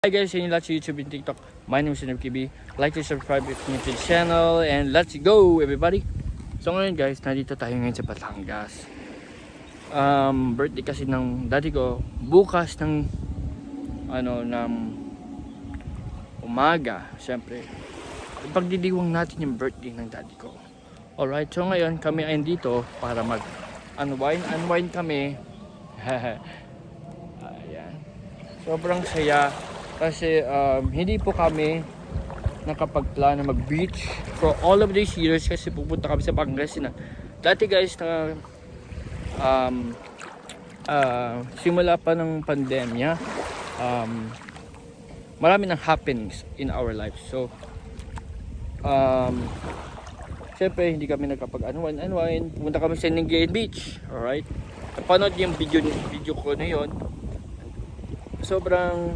Hi guys, yun yung lahat sa YouTube and TikTok. My name is NFKB. Like to subscribe if new to the channel. And let's go everybody! So ngayon guys, nandito tayo ngayon sa Batangas. Birthday kasi ng daddy ko. Bukas ng ng umaga. Siyempre, pagdidiwang natin yung birthday ng daddy ko. Alright, so ngayon kami ay dito para mag unwind kami. Ayan. Sobrang saya. Kasi hindi po kami nakapagplano mag-beach for all of these years kasi pupunta kami sa Pangasinan. Dati guys na simula pa ng pandemya, marami ng happenings in our lives. So syempre hindi kami nakapag-unwind. Pumunta kami sa Ningayen Beach. Alright? Napanood yung video ko na yun. Sobrang